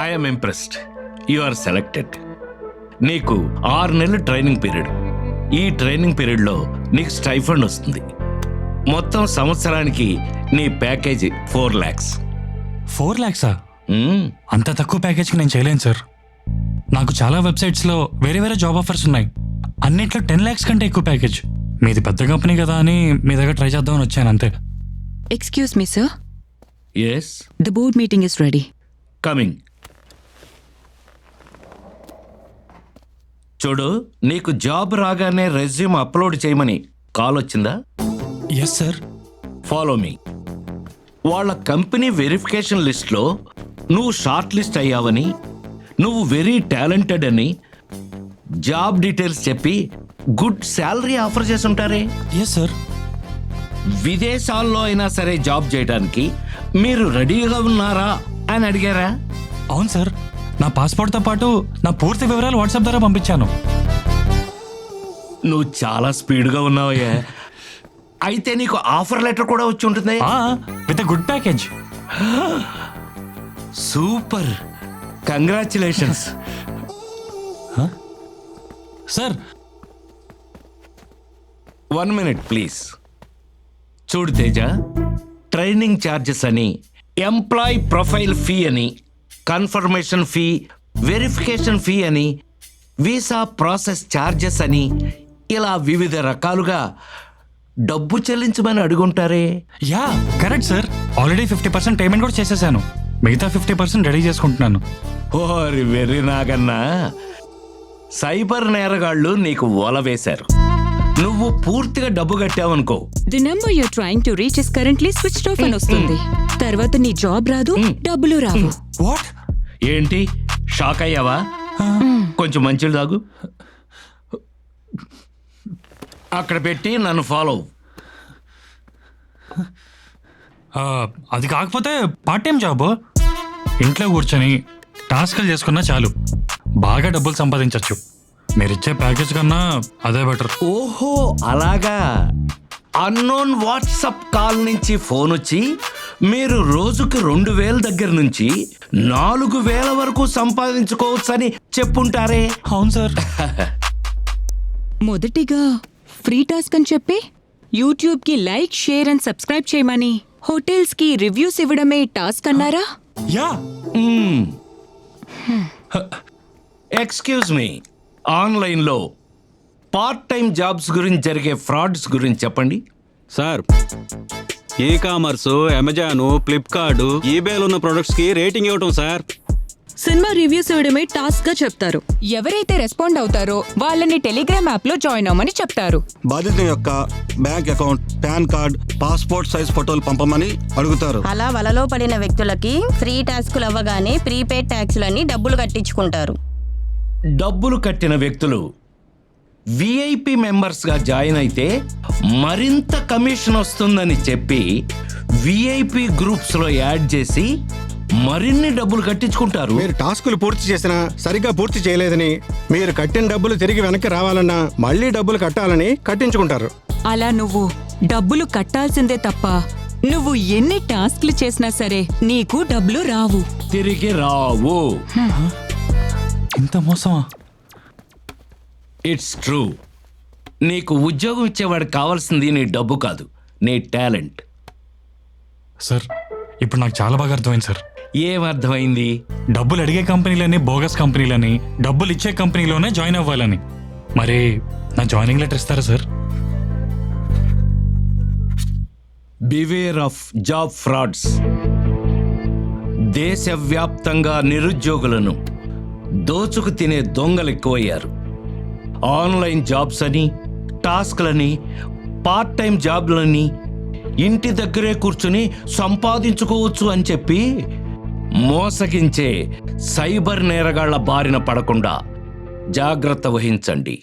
I'm impressed. You are selected. నీకు 6 నెలలు training period. ఈ ట్రైనింగ్ పీరియడ్లో నీకు స్టైఫండ్ వస్తుంది. మొత్తం సంవత్సరానికి నీ ప్యాకేజీ 4 lakhs. 4 lakhs? అంత తక్కువ ప్యాకేజ్కి నేను చేయలేను సార్. నాకు చాలా వెబ్సైట్స్లో వేరే వేరే జాబ్ ఆఫర్స్ ఉన్నాయి. అన్నిట్లో 10 lakhs కంటే ఎక్కువ ప్యాకేజ్. మీది పెద్ద కంపెనీ కదా అని మీ దగ్గర ట్రై చేద్దామని వచ్చాను అంతే. Excuse me sir, yes, the board meeting is ready. Coming. చూడు, నీకు జాబ్ రాగానే రెజ్యూమ్ అప్లోడ్ చేయమని కాల్ వచ్చిందా? Yes sir. Follow me. వాళ్ళ కంపెనీ వెరిఫికేషన్ లిస్ట్లో నువ్వు షార్ట్ లిస్ట్ అయ్యావని, నువ్వు వెరీ టాలెంటెడ్ అని జాబ్ డీటెయిల్స్ చెప్పి గుడ్ శాలరీ ఆఫర్ చేసి ఉంటారే. Yes sir. విదేశాల్లో అయినా సరే జాబ్ చేయడానికి మీరు రెడీగా ఉన్నారా అని అడిగారా? అవును సార్. నా పాస్పోర్ట్తో పాటు నా పూర్తి వివరాలు వాట్సాప్ ద్వారా పంపించాను. నువ్వు చాలా స్పీడ్గా ఉన్నావయ్యా. అయితే నీకు ఆఫర్ లెటర్ కూడా వచ్చి ఉంటుంది. With good package. Super, congratulations. Sir 1 minute please. చూడు తేజ, ట్రైనింగ్ ఛార్జెస్ అని, ఎంప్లాయ్ ప్రొఫైల్ ఫీ అని, కన్ఫర్మేషన్ ఫీ, వెరిఫికేషన్ ఫీ అని, వీసా ప్రాసెస్ ఛార్జెస్ అని, ఇలా వివిధ రకాలుగా డబ్బు చెల్లించమని అడుగుంటారే. Yeah correct sir. Already 50% payment కూడా చేసేసాను. మిగతా 50% రెడీ చేసుకుంటున్నాను. ఓరి వెర్రి నాగన్నా, సైబర్ నేరగాళ్ళు నీకు వల వేశారు. నువ్వు పూర్తిగా డబ్బు కట్టావనుకో, the number you're trying to reach is currently switched off అని వస్తుంది. తర్వాత నీ జాబ్ రాదు, డబ్బులు రావు. వాట్? ఏంటి షాక్ అయ్యావా? కొంచెం మంచిలు తాగు. అక్కడ పెట్టి నన్ను ఫాలో. అది కాకపోతే పార్ట్ టైం జాబ్. ఇంట్లో కూర్చొని టాస్క్లు చేసుకున్నా చాలు, బాగా డబ్బులు సంపాదించవచ్చు. మీరిచ్చే ప్యాకేజ్ కన్నా అదే బెటర్. ఓహో అలాగా. అన్నోన్ వాట్సాప్ కాల్ నుంచి ఫోన్ వచ్చి మీరు రోజుకి 2,000 దగ్గర నుంచి 4,000 వరకు సంపాదించుకోవచ్చని చెప్పుంటారే. అవును సార్. మొదటిగా ఫ్రీ టాస్క్ అని చెప్పి యూట్యూబ్ కి లైక్, షేర్ అండ్ సబ్స్క్రైబ్ చేయమని, హోటల్స్ కి రివ్యూస్ ఇవ్వడమే టాస్క్ అన్నారా? యా. ఎక్స్క్యూజ్ మీ, ఆన్లైన్లో పార్ట్ టైం జాబ్స్ గురించి జరిగే ఫ్రాడ్స్ గురించి చెప్పండి. Sir, e commerce, Amazon, Flipkart, ఈబేలో ఉన్న ప్రొడక్ట్స్ కి రేటింగ్ ఇవ్వటం సార్. సినిమా రివ్యూస్ ఇవ్వడమే టాస్క్ గా చెప్తారు. ఎవరైతే రెస్పాండ్ అవుతారో వాళ్ళని టెలిగ్రామ్ యాప్ లో జాయిన్ అవ్వమని చెప్తారు. బాధిత యొక్క bank account, pan card, passport size ఫోటోలు పంపమని అడుగుతారు. అలా వలలో పడిన వ్యక్తులకి ఫ్రీ టాస్కులు అవ్వగానే ప్రీపెయిడ్ ట్యాక్సులని డబ్బులు కట్టించుకుంటారు. డబ్బులు కట్టిన వ్యక్తులు విఐపి మెంబర్స్గా జాయిన్ అయితే మరింత కమిషన్ వస్తుందని చెప్పి విఐపి గ్రూప్స్లో యాడ్ చేసి మరిన్ని డబ్బులు కట్టించుకుంటారు. మీరు టాస్కులు పూర్తి చేసినా సరిగ్గా పూర్తి చేయలేదని, మీరు కట్టిన డబ్బులు తిరిగి వెనక్కి రావాలన్నా మళ్ళీ డబ్బులు కట్టాలని కట్టించుకుంటారు. అలా నువ్వు డబ్బులు కట్టాల్సిందే తప్ప నువ్వు ఎన్ని టాస్క్లు చేసినా సరే నీకు డబ్బులు రావు, తిరిగి రావు. ఇంత మోసమా? It's true. నీకు ఉద్యోగం ఇచ్చేవాడు కావాల్సింది నీ డబ్బు కాదు, నీ టాలెంట్. సార్, ఇప్పుడు నాకు చాలా బాగా అర్థమైంది సార్. ఏమర్థమైంది? డబ్బులు అడిగే కంపెనీలని బోగస్ కంపెనీలని, డబ్బులు ఇచ్చే కంపెనీలోనే జాయిన్ అవ్వాలని. మరి నా జాయినింగ్ లెటర్ ఇస్తారా sir? Beware of job frauds. దేశవ్యాప్తంగా నిరుద్యోగులను దోచుకు తినే దొంగలు ఎక్కువయ్యారు. ఆన్లైన్ జాబ్స్ అని, టాస్క్లని, పార్ట్ టైం జాబ్లని, ఇంటి దగ్గరే కూర్చుని సంపాదించుకోవచ్చు అని చెప్పి మోసగించే సైబర్ నేరగాళ్ల బారిన పడకుండా జాగ్రత్త వహించండి.